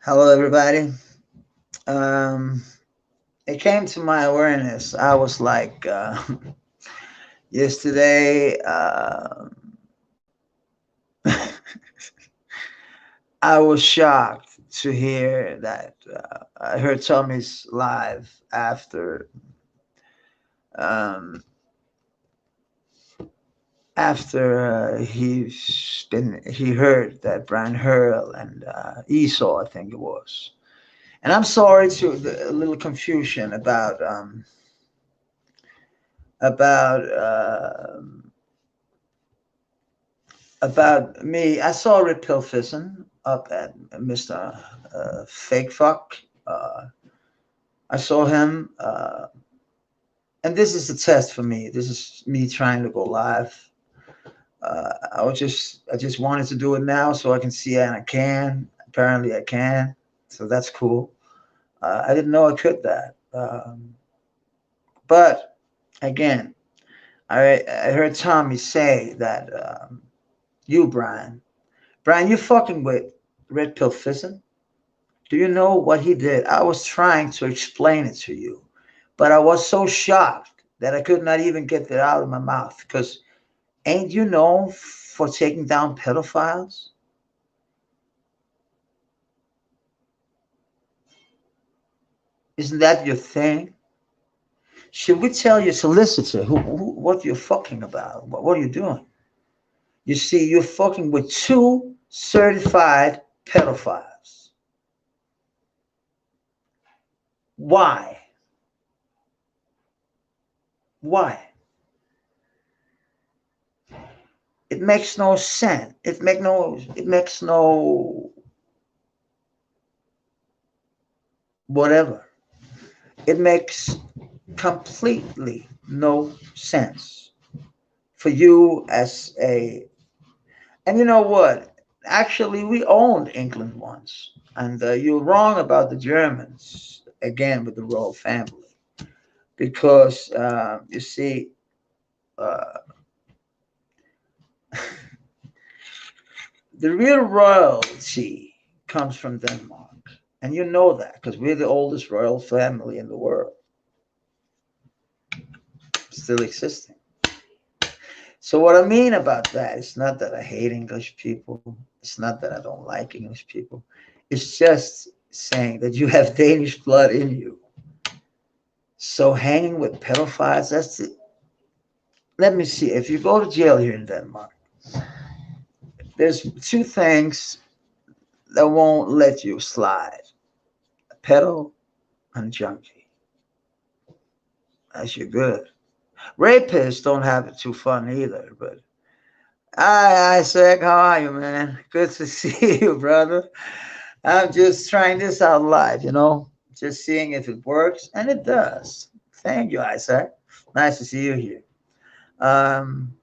Hello, everybody. Um, it came to my awareness. I was like, yesterday, I was shocked to hear that I heard Tommy's live um, after he heard that Brian Hurl and Esau, I think it was. And I'm sorry to a little confusion about about me. I saw Rick Pilfison up at Mr. Fake Fuck. I saw him, and this is a test for me. This is me trying to go live. I just wanted to do it now so I can see it, and I can. Apparently, I can. So that's cool. I didn't know I could that. But again, I heard Tommy say that you, Brian, you fucking with Red Pill Fizzin'? Do you know what he did? I was trying to explain it to you, but I was so shocked that I could not even get it out of my mouth. Because ain't you known for taking down pedophiles? Isn't that your thing? Should we tell your solicitor what you're fucking about? What are you doing? You see, you're fucking with two certified pedophiles. Why? Why? It makes no sense. It makes no whatever. It makes completely no sense for you as a. And you know what? Actually, we owned England once, and you're wrong about the Germans again with the royal family because you see, uh, the real royalty comes from Denmark, and you know that because we're the oldest royal family in the world, still existing. So what I mean about that is not that I hate English people. It's not that I don't like English people. It's just saying that you have Danish blood in you. So hanging with pedophiles, that's the, let me see. If you go to jail here in Denmark, there's two things that won't let you slide: a pedo and a junkie. That's your good. Rapists don't have it too fun either, but hi, Isaac. How are you, man? Good to see you, brother. I'm just trying this out live, just seeing if it works, and it does. Thank you, Isaac. Nice to see you here. Um,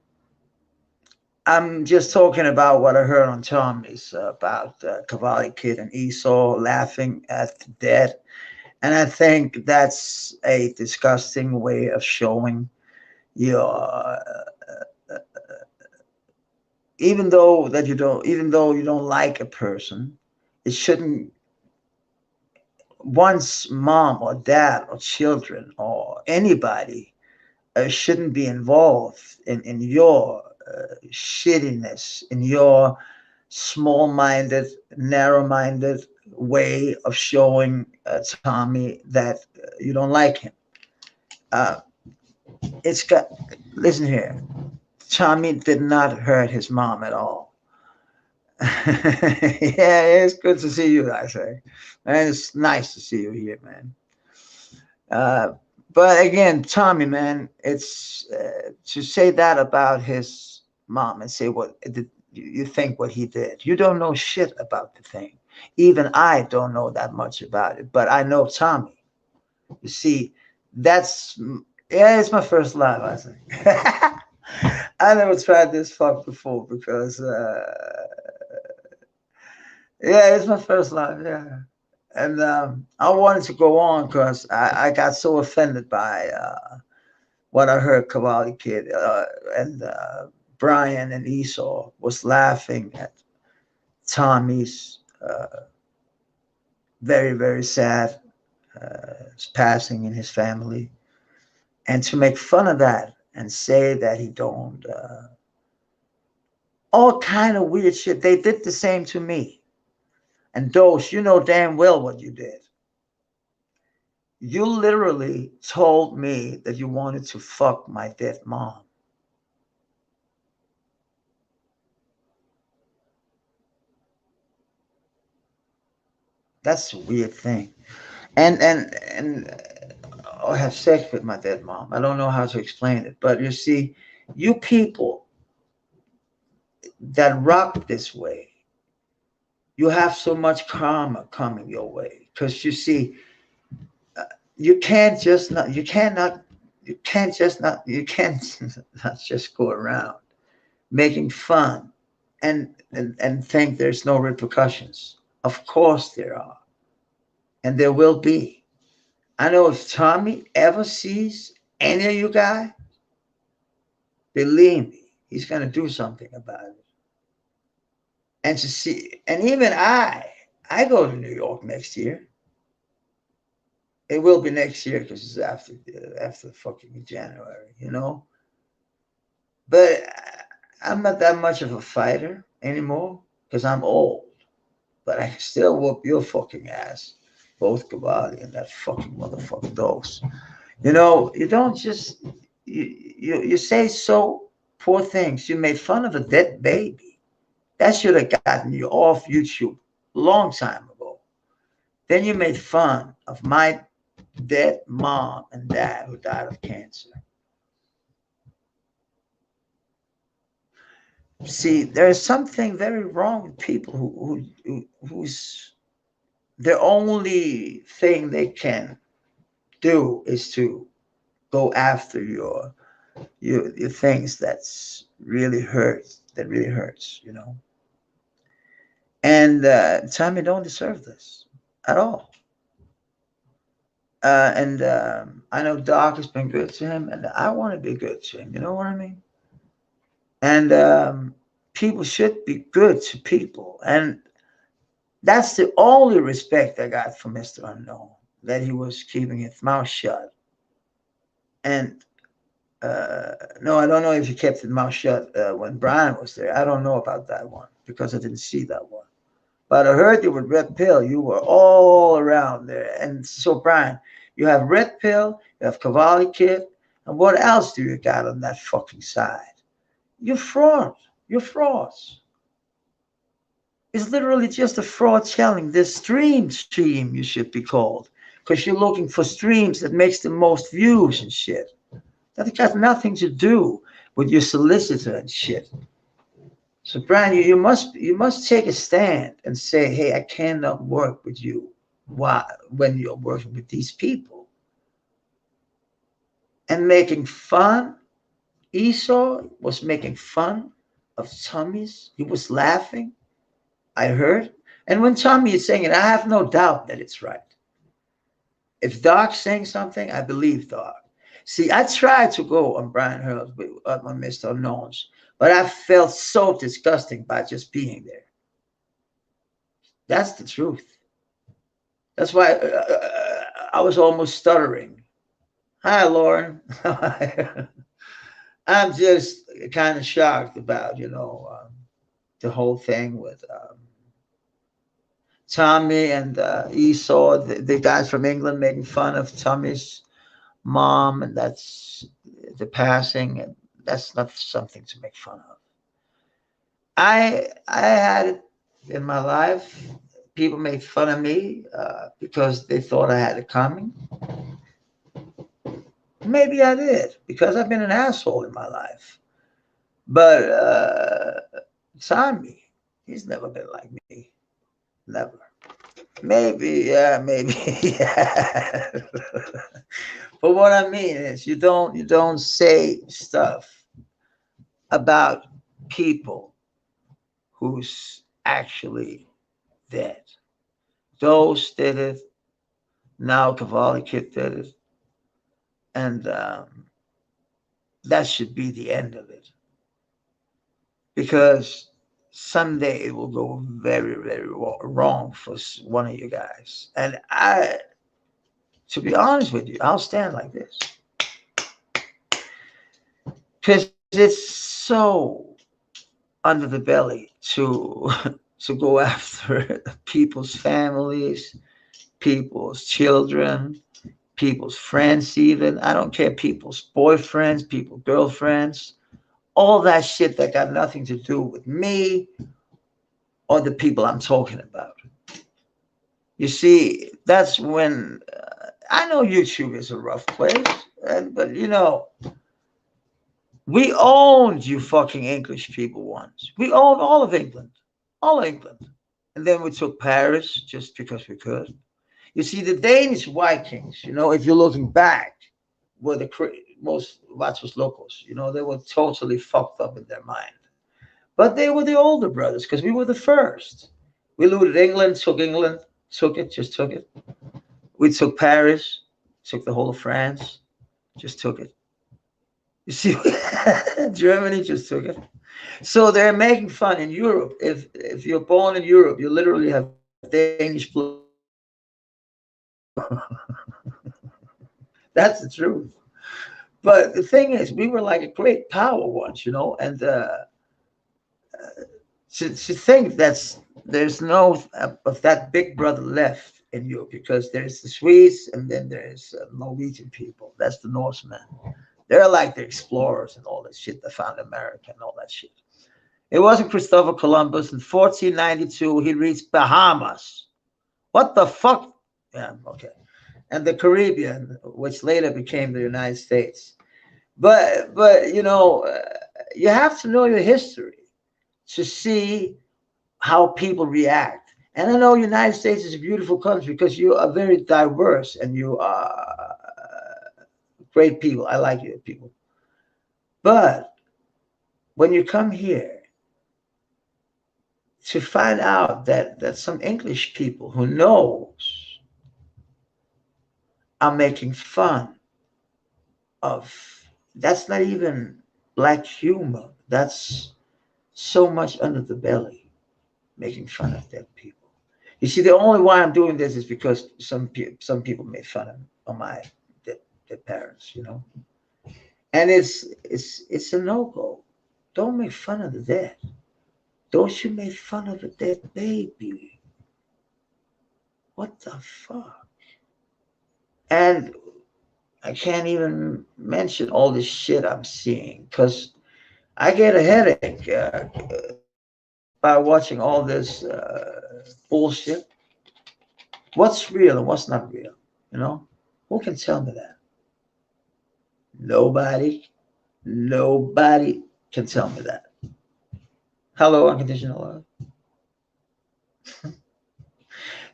I'm just talking about what I heard on Tommy's about Cavalli Kid and Esau laughing at the dead. And I think that's a disgusting way of showing your, even though you don't like a person, it shouldn't one's mom or dad or children or anybody shouldn't be involved in your shittiness, in your small-minded, narrow-minded way of showing Tommy that you don't like him. Uh, it's got. Listen here, Tommy did not hurt his mom at all. Yeah, it's good to see you, I say. And it's nice to see you here, man. Uh, but again, Tommy, man, it's to say that about his mom and say you think what he did. You don't know shit about the thing. Even I don't know that much about it, but I know Tommy. You see, that's yeah, it's my first live. I think I never tried this fuck before because yeah, it's my first live. Yeah. And I wanted to go on because I got so offended by what I heard Cavalli Kid and Brian and Esau was laughing at Tommy's Very, very sad. His passing in his family, and to make fun of that and say that he don't, all kind of weird shit. They did the same to me. And Dose, you know damn well what you did. You literally told me that you wanted to fuck my dead mom. That's a weird thing. And or have sex with my dead mom. I don't know how to explain it, but you see, you people that rock this way, you have so much karma coming your way. Because you see, you can't just not, you can't just not, you can't not just go around making fun and think there's no repercussions. Of course there are, and there will be. I know if Tommy ever sees any of you guys, believe me, he's gonna do something about it. And to see, and even I go to New York next year. It will be next year because it's after fucking January, you know. But I'm not that much of a fighter anymore because I'm old. But I can still whoop your fucking ass, both Cavalli and that fucking motherfucker Dose. You know, you don't just you say so poor things. You made fun of a dead baby. That should have gotten you off YouTube a long time ago. Then you made fun of my dead mom and dad who died of cancer. See, there is something very wrong with people whose their only thing they can do is to go after your things that really hurts, you know. And Tommy don't deserve this at all. And I know Doc has been good to him, and I want to be good to him. You know what I mean? And people should be good to people, and that's the only respect I got from Mister Unknown, that he was keeping his mouth shut. And no, I don't know if he kept his mouth shut when Brian was there. I don't know about that one because I didn't see that one. But I heard you with Red Pill. You were all around there. And so, Brian, you have Red Pill, you have Cavalli Kid, and what else do you got on that fucking side? You're fraud. You're frauds. It's literally just a fraud telling. The stream you should be called, because you're looking for streams that makes the most views and shit. That got nothing to do with your solicitor and shit. So Brian, you must take a stand and say, hey, I cannot work with you. Why when you're working with these people and making fun? Esau was making fun of Tommy's. He was laughing. I heard. And when Tommy is saying it, I have no doubt that it's right. If Doc's saying something, I believe Doc. See, I tried to go on Brian Hurls on Mr. Unknowns, but I felt so disgusting by just being there. That's the truth. That's why I was almost stuttering. Hi, Lauren. I'm just kind of shocked about, the whole thing with Tommy and Esau, the guys from England making fun of Tommy's mom, and that's the passing, and that's not something to make fun of. I had it in my life. People made fun of me because they thought I had it coming. Maybe I did because I've been an asshole in my life. But Tommy, he's never been like me. Never. Maybe, yeah, maybe, yeah. But what I mean is, you don't say stuff about people who's actually dead. Those did it. Now Cavalli Kid did it, and that should be the end of it. Because someday it will go very, very wrong for one of you guys. And to be honest with you, I'll stand like this because it's so under the belly to to go after people's families, people's children, people's friends, even. I don't care, people's boyfriends, people's girlfriends, all that shit that got nothing to do with me or the people I'm talking about. You see, that's when I know YouTube is a rough place, but you know, we owned you fucking English people once. We owned all of England, all of England. And then we took Paris just because we could. You see, the Danish Vikings, you know, if you're looking back, were the most Vatos Locos. You know, they were totally fucked up in their mind. But they were the older brothers because we were the first. We looted England, took it, just took it. We took Paris, took the whole of France, just took it. You see, Germany just took it. So they're making fun in Europe. If you're born in Europe, you literally have Danish blood. That's the truth. But the thing is, we were like a great power once, you know, and to think there's no of that big brother left in Europe because there's the Swedes and then there's Norwegian people. That's the Norsemen. They're like the explorers and all that shit that found America and all that shit. It wasn't Christopher Columbus. In 1492, he reached Bahamas. What the fuck? Yeah, okay. And the Caribbean, which later became the United States. But you know, you have to know your history to see how people react. And I know United States is a beautiful country because you are very diverse and you are great people. I like you people. But when you come here to find out that some English people who knows are making fun of, that's not even black humor. That's so much under the belly, making fun of dead people. You see, the only why I'm doing this is because some people made fun of my dead parents, you know. And it's a no go. Don't make fun of the dead. Don't you make fun of a dead baby. What the fuck? And I can't even mention all this shit I'm seeing because I get a headache by watching all this bullshit. What's real and what's not real? You know, who can tell me that? Nobody. Nobody can tell me that. Hello, unconditional love.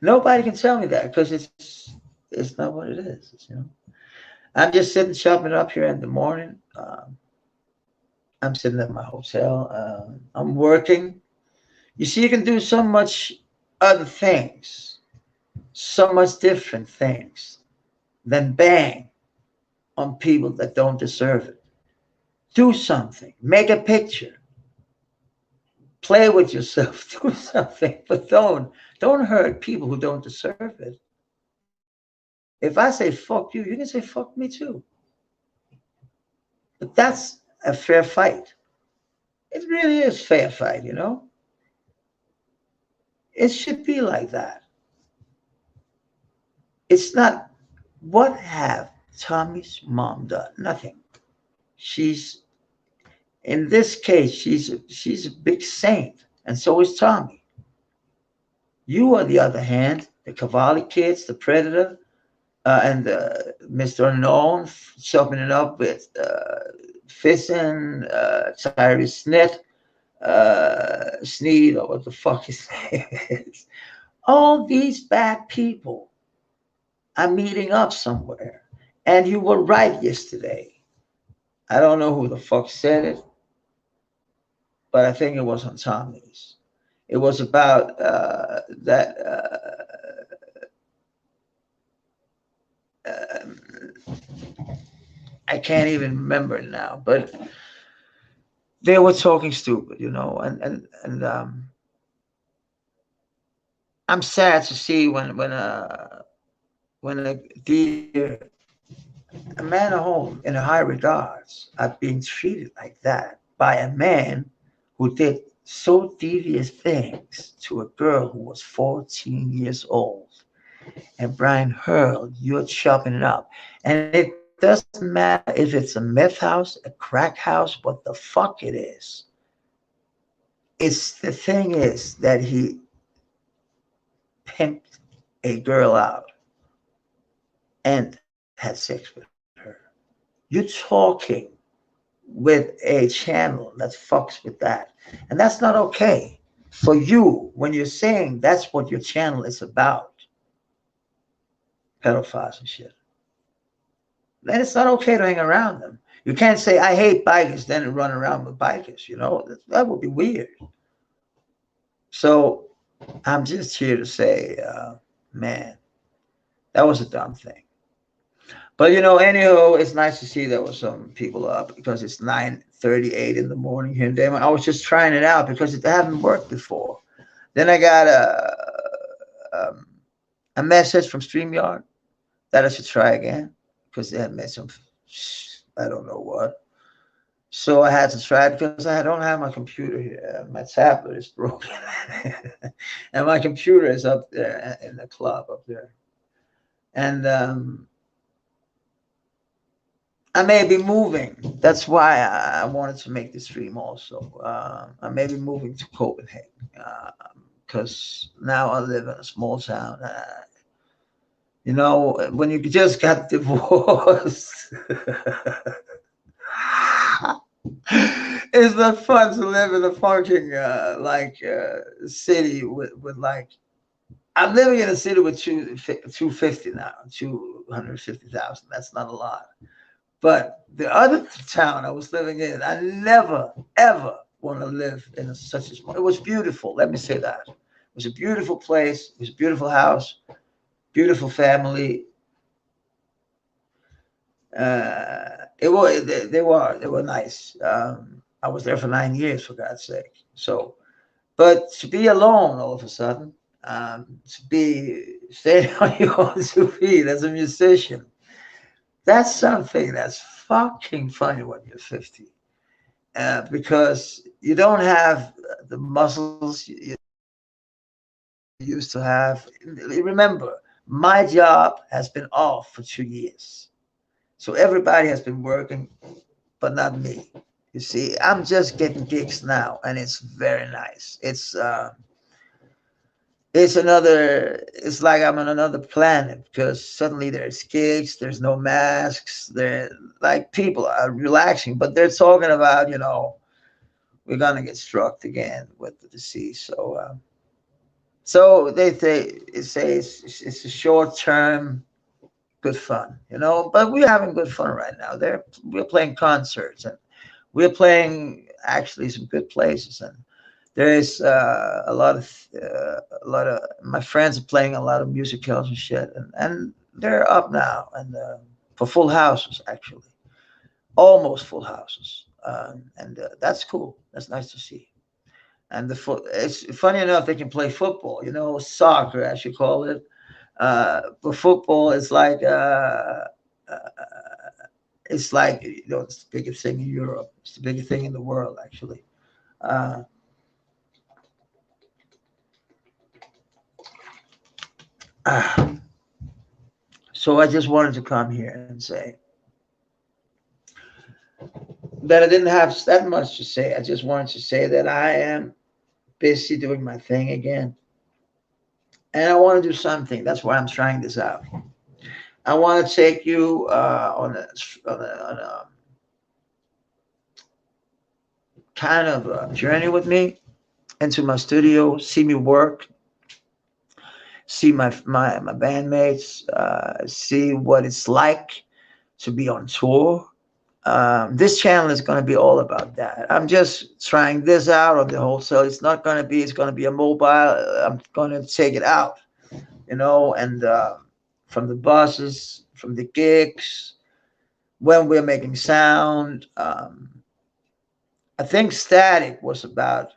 Nobody can tell me that because it's not what it is. You know, I'm just sitting chopping up here in the morning. I'm sitting at my hotel. I'm working. You see, you can do so much other things, so much different things than bang on people that don't deserve it. Do something. Make a picture. Play with yourself. Do something, but don't hurt people who don't deserve it. If I say fuck you, you can say fuck me too. But that's a fair fight. It really is fair fight, you know? It should be like that. It's not, what have Tommy's mom done? Nothing. She's, in this case, she's a big saint, and so is Tommy. You, on the other hand, the Cavalli kids, the Predator, and Mr. Unknown, chopping it up with Fisson, Tyrese Sneed, or what the fuck his name is. All these bad people are meeting up somewhere. And you were right yesterday. I don't know who the fuck said it, but I think it was on Tommy's. It was about that. Um, I can't even remember it now, but they were talking stupid, and I'm sad to see when a dear a man at home in a high regards are being treated like that by a man who did so devious things to a girl who was 14 years old. And Brian Hurl, you're chopping it up. And it doesn't matter if it's a meth house, a crack house, what the fuck it is. It's the thing is that he pimped a girl out and had sex with her. You're talking with a channel that fucks with that. And that's not okay for you when you're saying that's what your channel is about, pedophiles and shit. Then it's not okay to hang around them. You can't say, I hate bikers, then run around with bikers, That would be weird. So I'm just here to say, man, that was a dumb thing. But anyhow, it's nice to see there was some people up because it's 9:38 in the morning here in Denmark. I was just trying it out because it hadn't worked before. Then I got a message from StreamYard that I should try again because they had made some, I don't know what. So I had to try it because I don't have my computer here. My tablet is broken. And my computer is up there in the club up there. And I may be moving. That's why I wanted to make this stream also. I may be moving to Copenhagen because now I live in a small town. When you just got divorced, it's not fun to live in a fucking city with like. I'm living in a city with 250 now, 250,000. That's not a lot. But the other town I was living in, I never, ever want to live in such a small. It was beautiful. Let me say that. It was a beautiful place. It was a beautiful house, beautiful family. They were nice. I was there for 9 years, for God's sake. So, but to be alone all of a sudden, to be standing on your own 2 feet as a musician, that's something that's fucking funny when you're 50, because you don't have the muscles you used to have. Remember, my job has been off for 2 years. So everybody has been working, but not me. You see, I'm just getting gigs now, and it's very nice. It's like I'm on another planet because suddenly there's gigs, there's no masks, there like people are relaxing, but they're talking about, we're gonna get struck again with the disease. So they say it's a short term good fun, but we're having good fun right now. We're playing concerts and we're playing actually some good places, and there is a lot of my friends are playing a lot of musicals and shit, and they're up now and for full houses actually, almost full houses, and that's cool. That's nice to see. And it's funny enough they can play football, soccer as you call it, but football is like uh, it's the biggest thing in Europe. It's the biggest thing in the world actually. Uh, uh, so I just wanted to come here and say that I didn't have that much to say. I just wanted to say that I am busy doing my thing again, and I want to do something. That's why I'm trying this out. I want to take you on a kind of a journey with me into my studio, see me work, see my bandmates, see what it's like to be on tour. This channel is going to be all about that. I'm just trying this out on the wholesale. It's not going to be. It's going to be a mobile. I'm going to take it out, and from the buses, from the gigs, when we're making sound. I think Static was about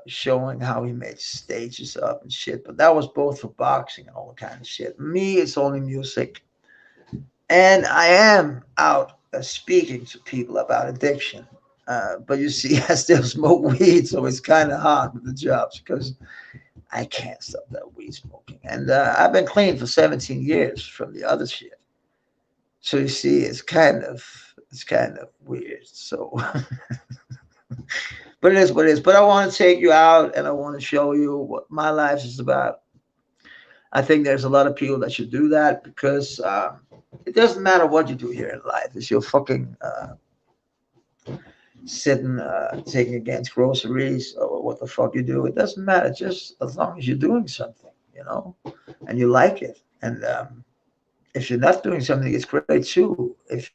showing how he made stages up and shit, but that was both for boxing and all kind of shit. Me, it's only music, and I am out speaking to people about addiction. But you see, I still smoke weed, so it's kind of hard with the jobs because I can't stop that weed smoking. And I've been clean for 17 years from the other shit. So you see, it's kind of weird. So, but it is what it is. But I want to take you out and I want to show you what my life is about. I think there's a lot of people that should do that because it doesn't matter what you do here in life. It's your fucking sitting, taking against groceries or what the fuck you do. It doesn't matter. Just as long as you're doing something, and you like it. And if you're not doing something, it's great too. If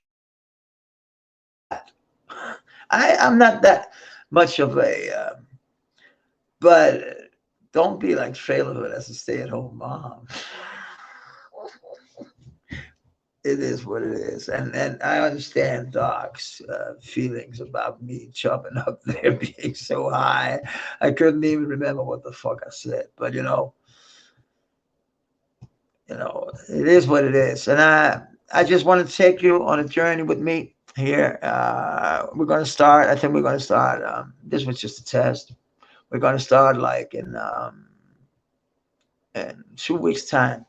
I'm not that much of a, but don't be like Trailerhood as a stay-at-home mom. It is what it is, and I understand Doc's feelings about me chopping up there being so high. I couldn't even remember what the fuck I said, but it is what it is, and I just want to take you on a journey with me here. We're gonna start. I think we're gonna start. This was just a test. We're gonna start like in 2 weeks' time.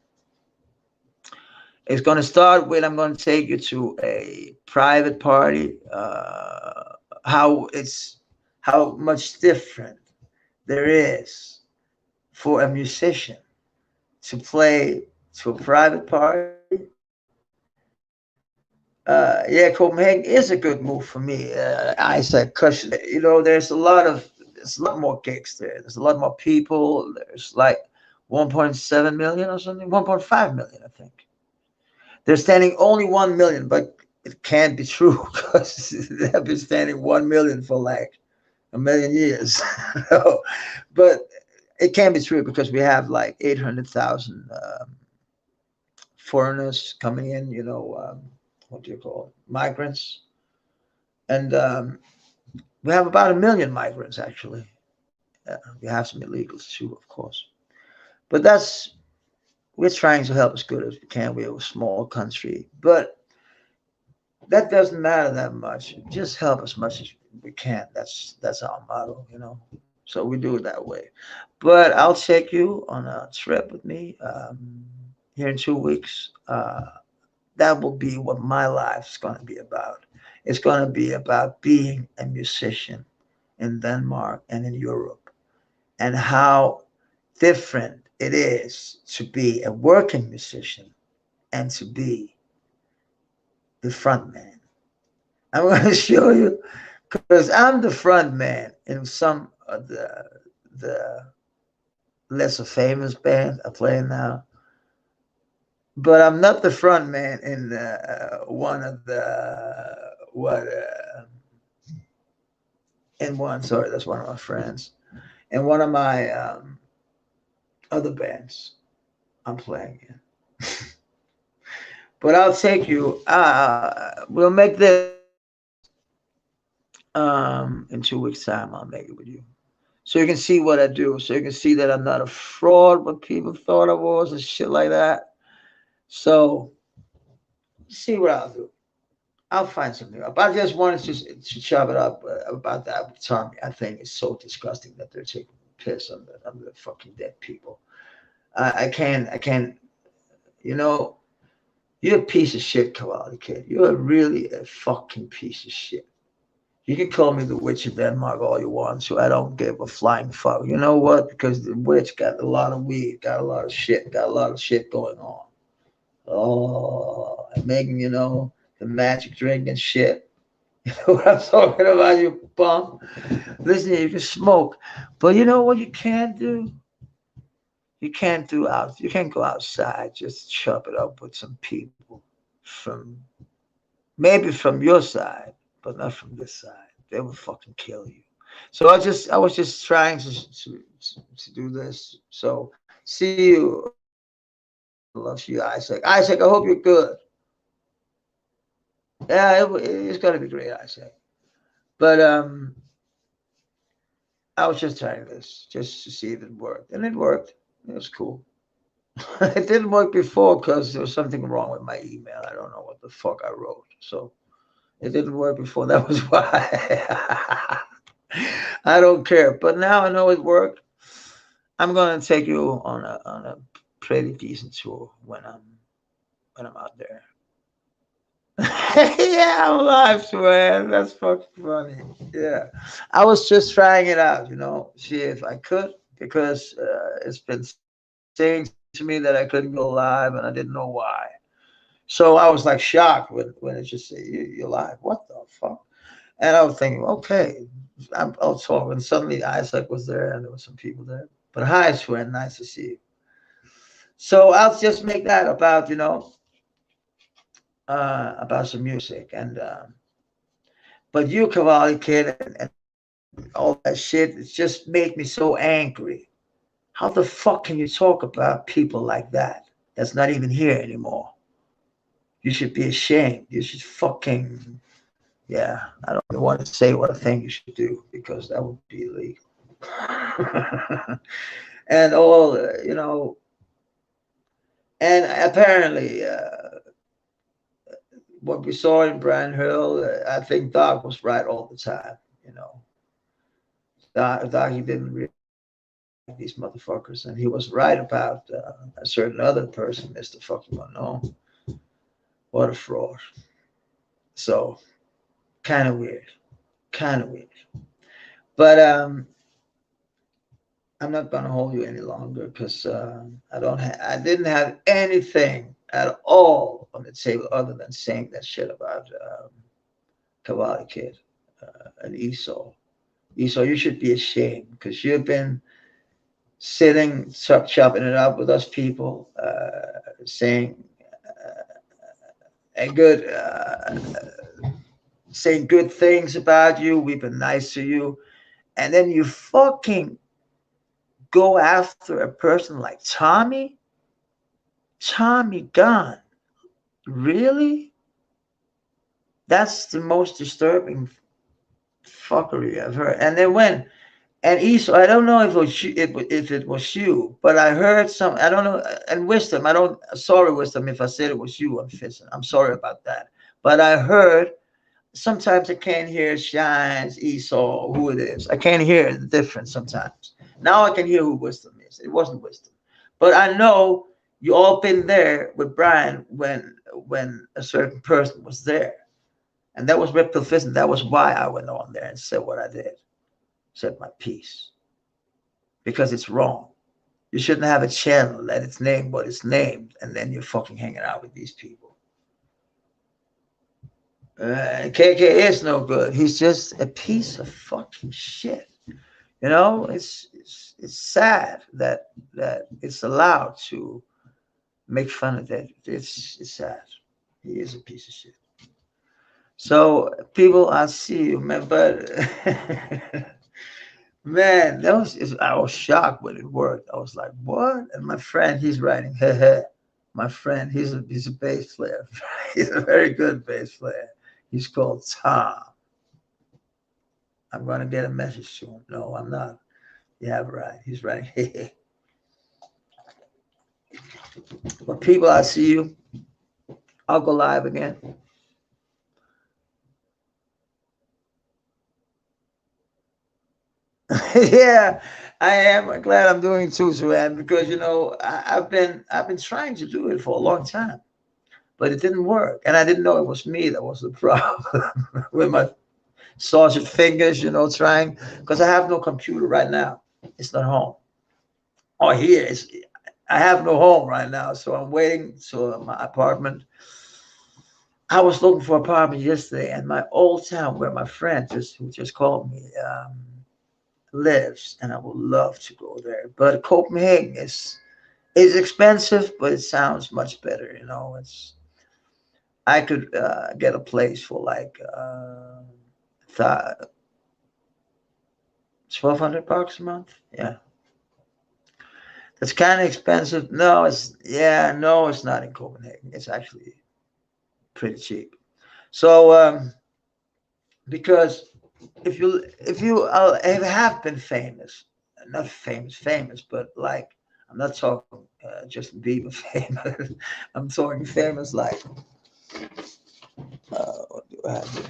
It's going to start with I'm going to take you to a private party. How it's how much different there is for a musician to play to a private party. Yeah, Copenhagen is a good move for me, Isaac, because there's a lot more gigs there. There's a lot more people. There's like 1.7 million or something, 1.5 million, I think. They're standing only 1 million, but it can't be true because they have been standing 1 million for like a million years. So, but it can't be true because we have like 800,000 foreigners coming in. What do you call it? Migrants, and we have about a million migrants actually. We have some illegals too, of course, but we're trying to help as good as we can. We're a small country, but that doesn't matter that much. Just help as much as we can. That's our motto. So we do it that way. But I'll take you on a trip with me here in 2 weeks. That will be what my life's going to be about. It's going to be about being a musician in Denmark and in Europe, and how different it is to be a working musician and to be the front man. I'm going to show you because I'm the front man in some of the lesser famous bands I play now, but I'm not the front man in one of the what in one. Sorry, that's one of my friends. In one of my other bands I'm playing in. But I'll take you. We'll make this in 2 weeks' time. I'll make it with you. So you can see what I do. So you can see that I'm not a fraud, what people thought I was, and shit like that. So see what I'll do. I'll find something up. I just wanted to chop it up about that with Tommy. I think it's so disgusting that they're taking piss on the fucking dead people. I can't. You know, you're a piece of shit, Kawali Kid. You're really a fucking piece of shit. You can call me the witch of Denmark all you want, so I don't give a flying fuck. You know what? Because the witch got a lot of weed, got a lot of shit, got a lot of shit going on. Oh, and making, the magic drink and shit. You know what I'm talking about, you bum? Listen, you can smoke, but you know what you can't do? You can't go outside, just chop it up with some people from, maybe from your side, but not from this side. They will fucking kill you. So I was just trying to do this. So see you. Love you, Isaac. Isaac, I hope you're good. Yeah, it's gonna be great, Isaac. But I was just trying this just to see if it worked, and it worked. It was cool. It didn't work before because there was something wrong with my email. I don't know what the fuck I wrote. So it didn't work before. That was why. I don't care. But now I know it worked. I'm gonna take you on a pretty decent tour when I'm out there. Yeah, I'm live, man. That's fucking funny. Yeah, I was just trying it out, see if I could, because it's been saying to me that I couldn't go live, and I didn't know why. So I was like shocked when it just said you're live. What the fuck? And I was thinking, okay, I'll talk. And suddenly Isaac was there, and there were some people there. But hi, Sven, nice to see you. So I'll just make that about about some music, and but you Cavalli kid, and all that shit, it just made me so angry. How the fuck can you talk about people like that? That's not even here anymore. You should be ashamed. You should fucking, yeah. I don't even want to say what I think you should do because that would be illegal. And all, and apparently, what we saw in Brian Hill, I think Doc was right all the time. Doc, he didn't really like these motherfuckers, and he was right about a certain other person, Mr. Fucking Unknown. What a fraud. So kind of weird, kind of weird. But I'm not gonna hold you any longer because I didn't have anything at all on the table other than saying that shit about Cavalli Kid and Esau. Esau, you should be ashamed because you've been sitting, chopping it up with us people, saying a good, saying good things about you. We've been nice to you, and then you fucking go after a person like Tommy Gunn. Really? That's the most disturbing fuckery I've heard. And then and Esau, I don't know if it was you, but I heard some. I don't know. And Wisdom, I don't. Sorry, Wisdom, if I said it was you. I'm sorry about that. But I heard. Sometimes I can't hear Shines, Esau, who it is. I can't hear the difference sometimes. Now I can hear who Wisdom is. It wasn't Wisdom, but I know you all been there with Brian when a certain person was there, and that was Rip Fist. That was why I went on there and said what I did. Said my piece because it's wrong. You shouldn't have a channel that it's named what it's named, and then you're fucking hanging out with these people. KK is no good. He's just a piece of fucking shit. It's sad that it's allowed to make fun of that. It's sad. He is a piece of shit. So people, I see you, man, but man, I was shocked when it worked. I was like, what? And my friend, he's writing, hey. My friend, he's a bass player. He's a very good bass player. He's called Tom. I'm going to get a message to him. No, I'm not. Yeah, right. He's writing, hey. But people, I see you. I'll go live again. Yeah, I am glad I'm doing too, Suan, because I've been trying to do it for a long time, but it didn't work, and I didn't know it was me that was the problem with my sausage fingers, trying because I have no computer right now. It's not home. Oh, here is. I have no home right now, so I'm waiting. So my apartment. I was looking for an apartment yesterday, and my old town where my friend who just called me. Lives, and I would love to go there. But Copenhagen is expensive, but it sounds much better. It's I could get a place for like 1,200 bucks a month. Yeah, that's kind of expensive. No, it's not in Copenhagen. It's actually pretty cheap. So because if you have been famous, not famous, but like I'm not talking Justin Bieber famous. I'm talking famous like what do I have here?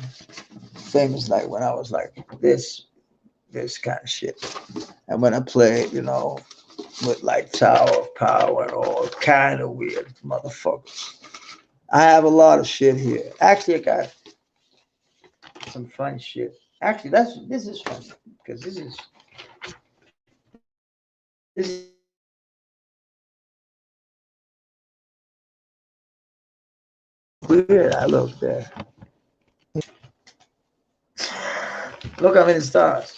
Famous like when I was like this kind of shit. And when I played, with like Tower of Power and all kind of weird motherfuckers. I have a lot of shit here. Actually, I got some fun shit. Actually, this is fun because this is weird. I look there. Look how many stars.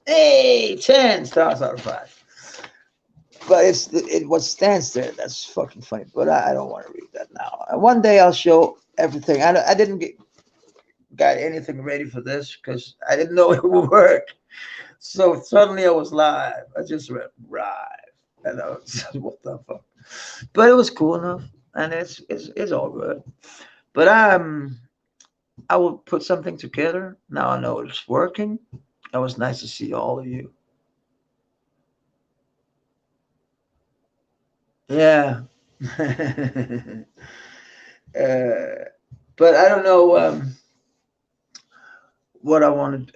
Hey, 10 stars out of 5. But what stands there. That's fucking funny. But I don't want to read that now. One day I'll show everything. I didn't got anything ready for this because I didn't know it would work. So suddenly I was live. I just read live, and I was what the fuck. But it was cool enough, and it's all good. But I will put something together. Now I know it's working. It was nice to see all of you. Yeah. But I don't know what I wanted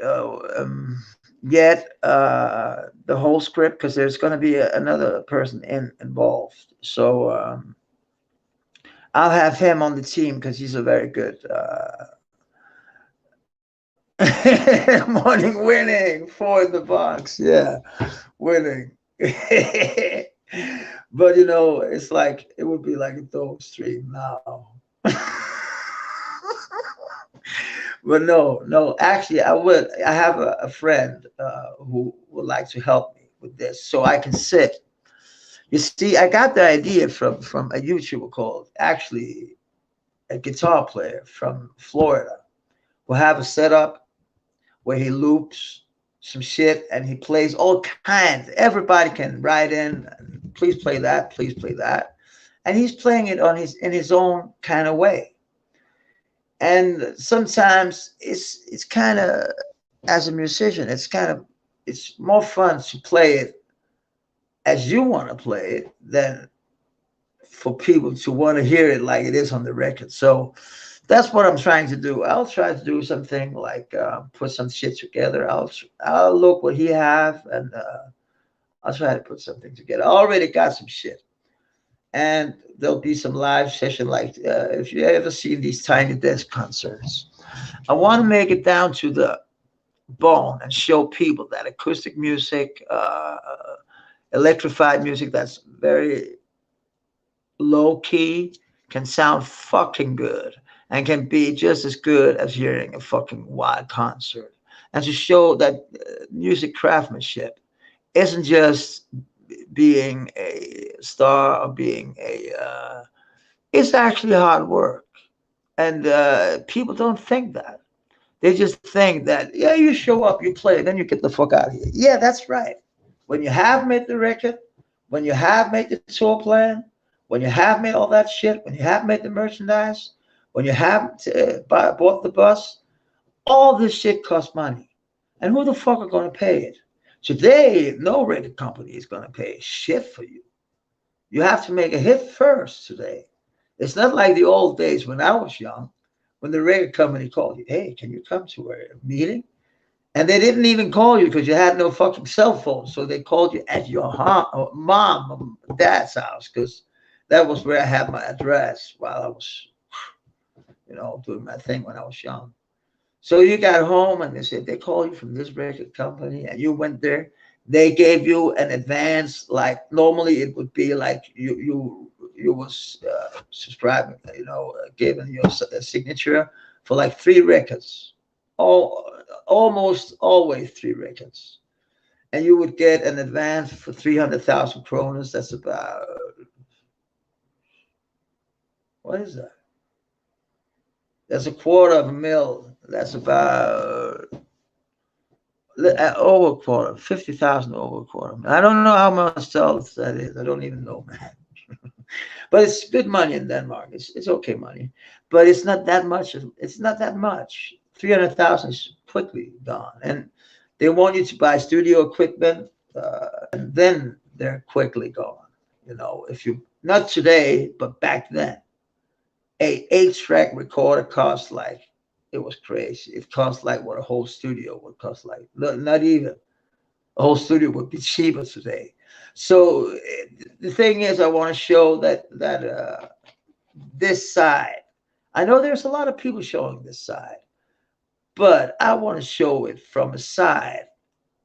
yet. The whole script because there's going to be another person involved. So I'll have him on the team because he's a very good morning winning for the box. Yeah, winning. But it's like it would be like a dog stream now. But no, no. Actually, I would. I have a friend who would like to help me with this, so I can sit. You see, I got the idea from a YouTuber called actually a guitar player from Florida who have a setup where he loops some shit and he plays all kinds. Everybody can write in, please play that, please play that, and he's playing it on his in his own kind of way. And sometimes it's kind of as a musician, it's more fun to play it as you want to play it than for people to want to hear it like it is on the record. So that's what I'm trying to do. I'll try to do something like put some shit together. I'll look what he have and I'll try to put something together. I already got some shit, and there'll be some live session like if you ever seen these Tiny Desk concerts. I want to make it down to the bone and show people that acoustic music, electrified music that's very low key can sound fucking good and can be just as good as hearing a fucking wild concert. And to show that music craftsmanship isn't just being a star or being it's actually hard work. And people don't think that. They just think that, yeah, you show up, you play, then you get the fuck out of here. Yeah, that's right. When you have made the record, when you have made the tour plan, when you have made all that shit, when you have made the merchandise, when you have bought the bus, all this shit costs money. And who the fuck are going to pay it? Today, no record company is going to pay shit for you. You have to make a hit first today. It's not like the old days when I was young, when the record company called you, hey, can you come to a meeting? And they didn't even call you because you had no fucking cell phone. So they called you at your mom or dad's house because that was where I had my address while I was, doing my thing when I was young. So you got home and they said they called you from this record company and you went there. They gave you an advance. Like normally it would be like you was subscribing, giving your signature for like 3 records, all almost always 3 records, and you would get an advance for 300,000 kroners. That's about what is that? That's a quarter of a mil. That's about over a quarter, 50,000 over a quarter. I don't know how much dollars that is. I don't even know, man. But it's good money in Denmark. It's okay money, but it's not that much. It's not that much. 300,000 is quickly gone. And they want you to buy studio equipment, and then they're quickly gone. You know, if you not today, but back then, a 8-track recorder cost like it was crazy. It cost like what a whole studio would cost. Like not even a whole studio would be cheaper today. So the thing is, I want to show that this side. I know there's a lot of people showing this side, but I want to show it from a side.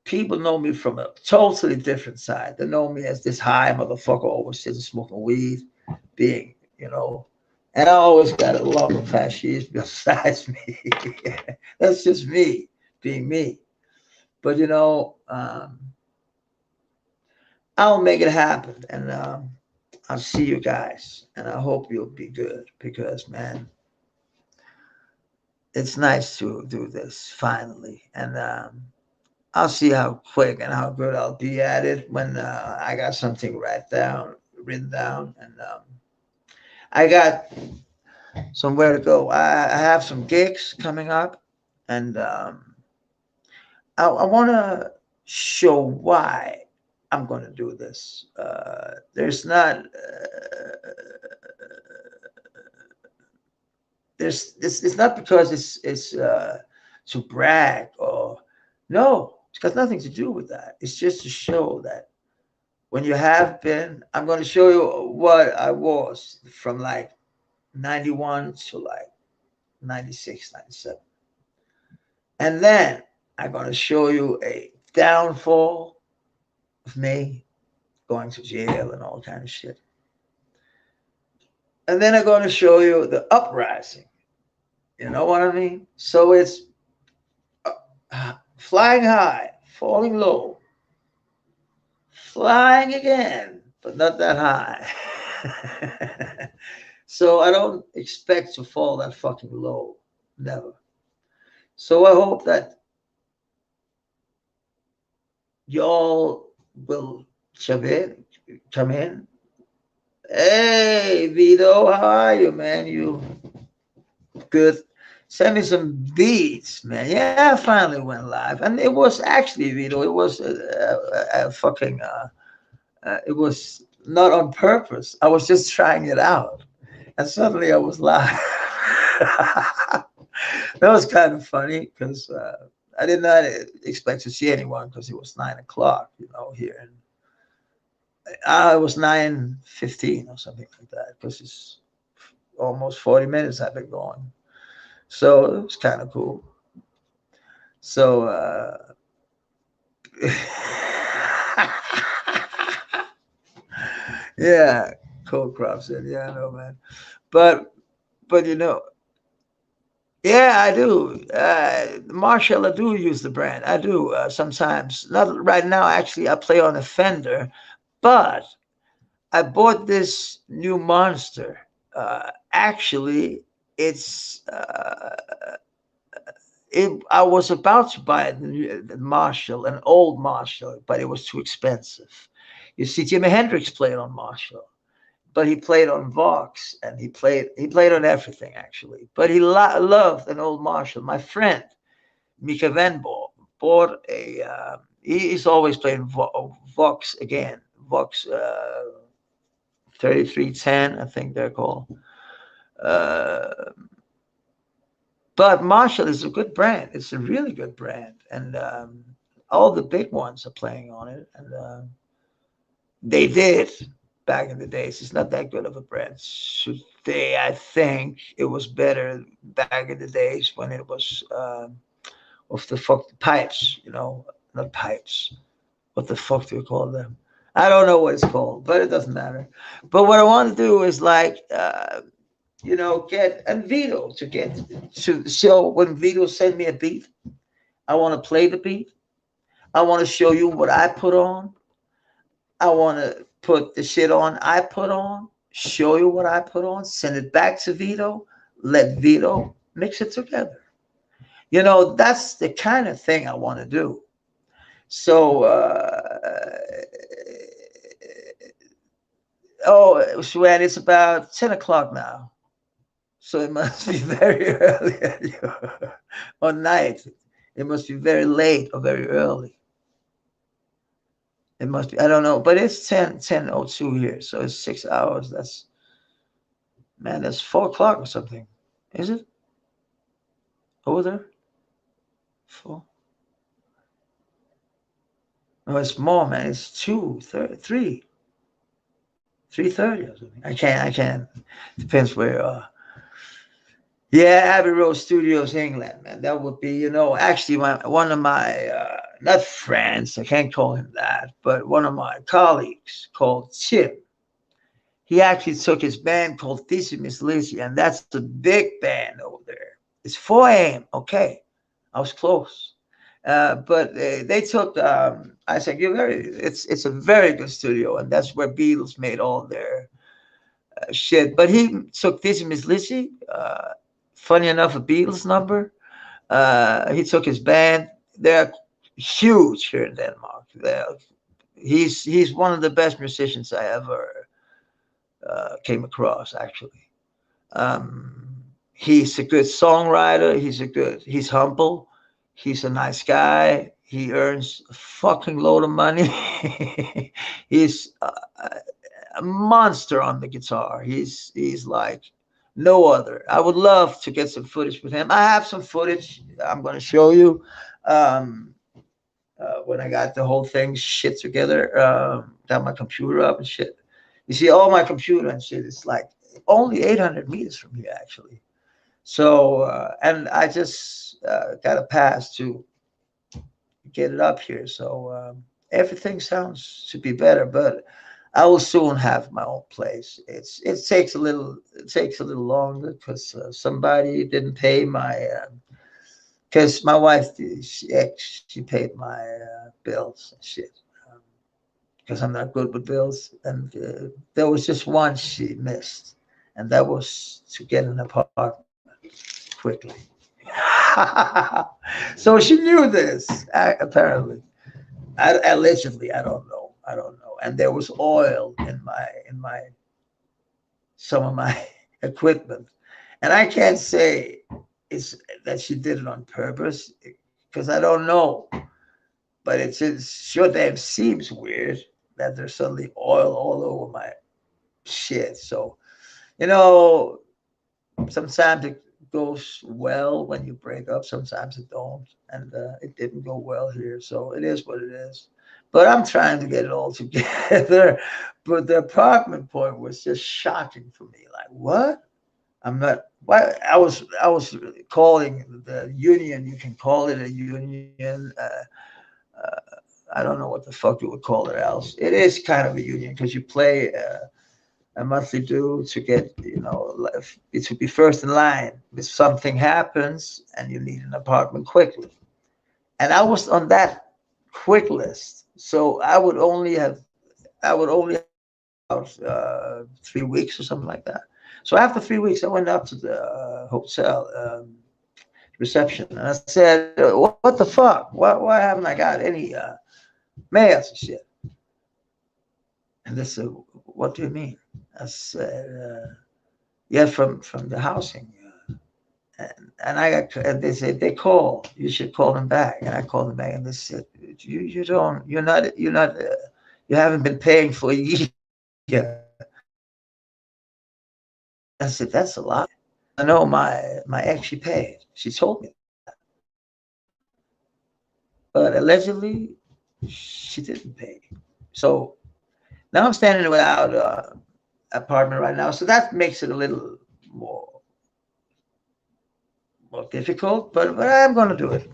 People know me from a totally different side. They know me as this high motherfucker always sitting smoking weed, being, you know, and I always got a lot of fascists besides me. That's just me being me. But you know, I'll make it happen, and I'll see you guys, and I hope you'll be good because man, it's nice to do this finally, and I'll see how quick and how good I'll be at it when I got something written down, and I got somewhere to go. I have some gigs coming up, and I want to show why I'm going to do this. There's not. There's it's not because it's to brag or no, it's got nothing to do with that. It's just to show that when you have been, I'm going to show you what I was from like 91 to like 96, 97. And then I'm going to show you a downfall of me going to jail and all kind of shit. And then I'm going to show you the uprising. You know what I mean? So it's flying high, falling low, flying again, but not that high. So I don't expect to fall that fucking low. Never. So I hope that y'all will come in. Hey, Vito, how are you, man? You good? Send me some beats, man. Yeah, I finally went live, and it was actually Vito. It was a fucking. It was not on purpose. I was just trying it out, and suddenly I was live. That was kind of funny because I did not expect to see anyone because it was 9 o'clock, you know, here, and it was 9:15 or something like that because it's almost 40 minutes I've been going. So it was kind of cool. So yeah, cold crop said, yeah, I know, man. But but you know, yeah, I do. Marshall, I do use the brand. I do sometimes. Not right now. Actually, I play on a Fender, but I bought this new monster. Actually, it's I was about to buy the Marshall, an old Marshall, but it was too expensive. You see, Jimi Hendrix played on Marshall, but he played on Vox, and he played on everything actually. But he loved an old Marshall. My friend Mika Venborg bought a. He's always playing Vox again. Vox 3310, I think they're called. Uh, but Marshall is a good brand. It's a really good brand, and all the big ones are playing on it, and they did back in the days. It's not that good of a brand today. I think it was better back in the days when it was of the fuck the pipes, you know, not pipes. What the fuck do you call them? I don't know what it's called, but it doesn't matter. But what I want to do is like you know, get and Vito to get to show when Vito send me a beat, I want to play the beat. I want to show you what I put on. I want to put the shit on I put on, show you what I put on, send it back to Vito, let Vito mix it together. You know, that's the kind of thing I want to do. So, oh, Swan, it's about 10 o'clock now. So it must be very early on night. It must be very late or very early. It must be, I don't know, but it's 10:02 here, so it's 6 hours. That's, man, that's 4 o'clock or something. Is it over there? Four? No, it's more, man. It's 2:30, 3:30 or something. I can't. Depends where. Yeah, Abbey Road Studios, England, man. That would be, actually one of my, not friends, I can't call him that, but one of my colleagues called Tim. He actually took his band called Thesis Lizzie, and that's a big band over there. It's 4 a.m. Okay, I was close. But they took, I said, it's a very good studio, and that's where Beatles made all their shit. But he took this Miss Lizzie. Funny enough, a Beatles number. He took his band. They're huge here in Denmark. He's one of the best musicians I ever came across. Actually, he's a good songwriter. He's humble. He's a nice guy. He earns a fucking load of money. He's a monster on the guitar. He's like no other. I would love to get some footage with him. I have some footage I'm going to show you when I got the whole thing shit together. Got my computer up and shit. You see, all my computer and shit is like only 800 meters from here, actually. So, and I just got a pass to get it up here. So everything sounds to be better, but I will soon have my own place. It takes a little longer because somebody didn't pay my because my wife she paid my bills and shit because I'm not good with bills, and there was just one she missed, and that was to get an apartment quickly. So she knew this apparently. Allegedly, I don't know. I don't know. And there was oil in my some of my equipment, and I can't say it's that she did it on purpose because I don't know. But it sure damn seems weird that there's suddenly oil all over my shit. So you know, sometimes it goes well when you break up. Sometimes it don't, and it didn't go well here. So it is what it is. But I'm trying to get it all together. But the apartment point was just shocking for me. Like what? I'm not. Why? I was calling the union. You can call it a union. Uh, I don't know what the fuck you would call it else. It is kind of a union because you play. A monthly due to get, to be first in line if something happens and you need an apartment quickly. And I was on that quick list, so I would only have 3 weeks or something like that. So after 3 weeks, I went up to the hotel reception and I said, "What the fuck? Why haven't I got any mail and shit?" And they said, "What do you mean?" I said, "Yeah, from the housing." And they said they call. You should call them back. And I called them back, and they said, "You don't. You're not. You haven't been paying for a year." I said, "That's a lie." I know my ex. She paid. She told me that, but allegedly she didn't pay. So now I'm standing without apartment right now. So that makes it a little more difficult, but I'm going to do it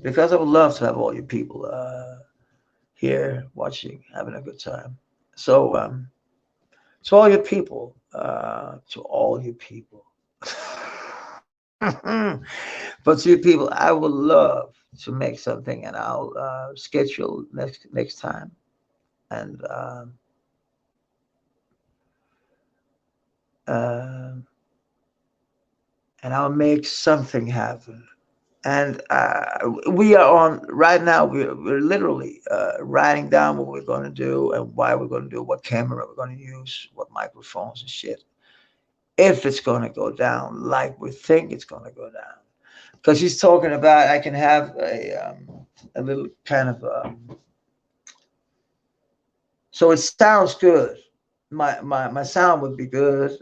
because I would love to have all you people here watching, having a good time. So, to all you people, to all you people, but to you people, I would love to make something, and I'll schedule next time, and uh, and I'll make something happen. And we are on right now. We're literally writing down what we're going to do and why we're going to do, what camera we're going to use, what microphones and shit. If it's going to go down like we think it's going to go down, because he's talking about I can have a little kind of so it sounds good. My sound would be good.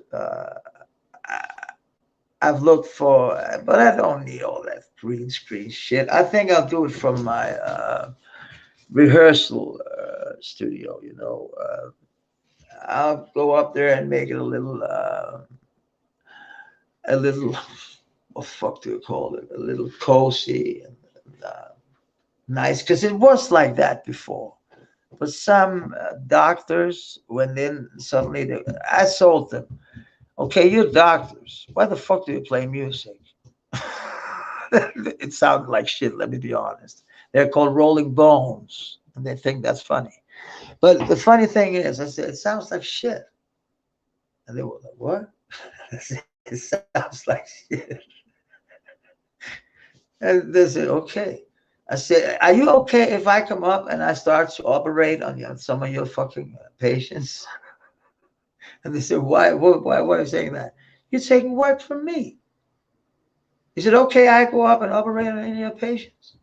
I've looked for, but I don't need all that green screen shit. I think I'll do it from my rehearsal studio. You know, I'll go up there and make it a little. What the fuck do you call it? A little cozy and nice, because it was like that before. But some doctors, when then suddenly I sold them. Okay, you're doctors. Why the fuck do you play music? It sounded like shit, let me be honest. They're called Rolling Bones, and they think that's funny. But the funny thing is, I said, it sounds like shit. And they were like, what? I said, it sounds like shit. And they said, okay. I said, are you okay if I come up and I start to operate on some of your fucking patients? And they said, why are you saying that? You're taking work from me. He said, okay, I go up and operate on any of your patients.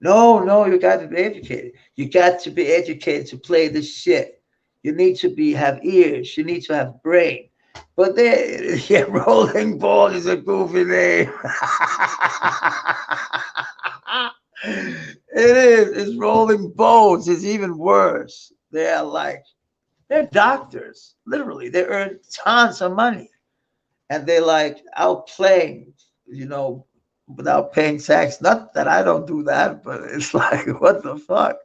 No, you got to be educated. You got to be educated to play this shit. You need to have ears. You need to have brain. But they, yeah, Rolling Ball is a goofy name. It is. It's Rolling Bones. It's even worse. They're doctors. Literally, they earn tons of money, and they like outplaying, you know, without paying tax. Not that I don't do that, but it's like, what the fuck?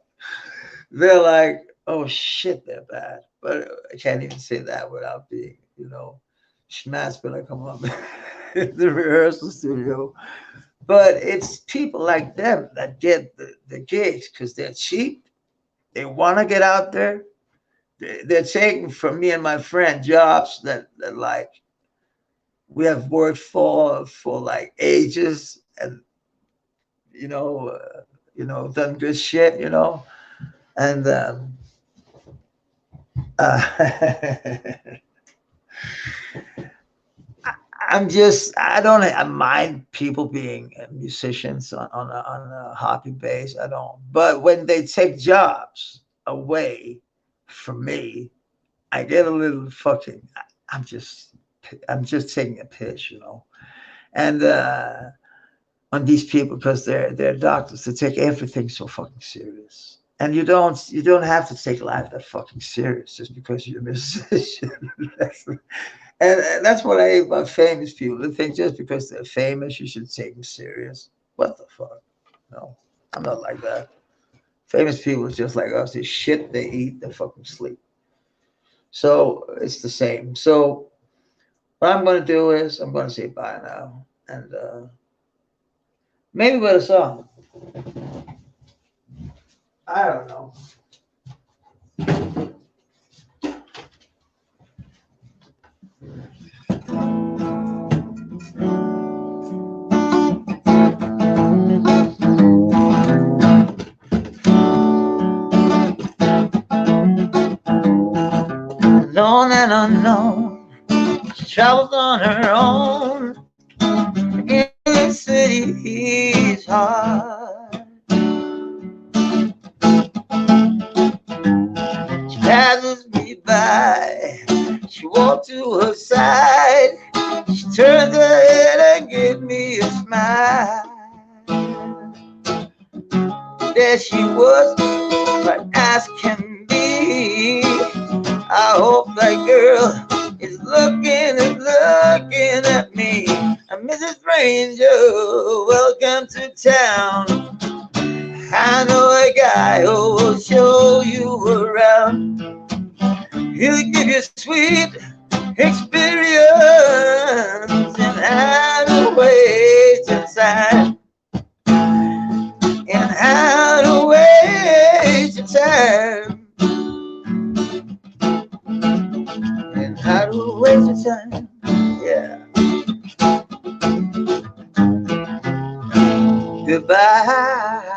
They're like, oh shit, they're bad. But I can't even say that without being, you know, smashed when I come up in the rehearsal studio. But it's people like them that get the gigs because they're cheap. They want to get out there. They're taking from me and my friend jobs that like we have worked for like ages, and done good shit, and uh, I mind people being musicians on a hobby base. I don't. But when they take jobs away from me, I get a little fucking. I'm just I'm just taking a piss. And on these people because they're doctors, they take everything so fucking serious. And you don't have to take life that fucking serious just because you're a musician. And that's what I hate about famous people. They think just because they're famous, you should take them serious. What the fuck? No, I'm not like that. Famous people is just like us. They shit, they eat, they fucking sleep. So it's the same. So what I'm going to do is I'm going to say bye now. And maybe with a song. I don't know. Alone and unknown, she travels on her own. In the city's heart, she passes me by. She walks to her side. She turns her head and gives me a smile. There she was, but as can be. I hope that girl is looking at me. Mrs. Stranger, welcome to town. I know a guy who will show you around. He'll give you sweet experience and how to waste your time. And how to waste your time. And how to waste your time. Yeah. Goodbye.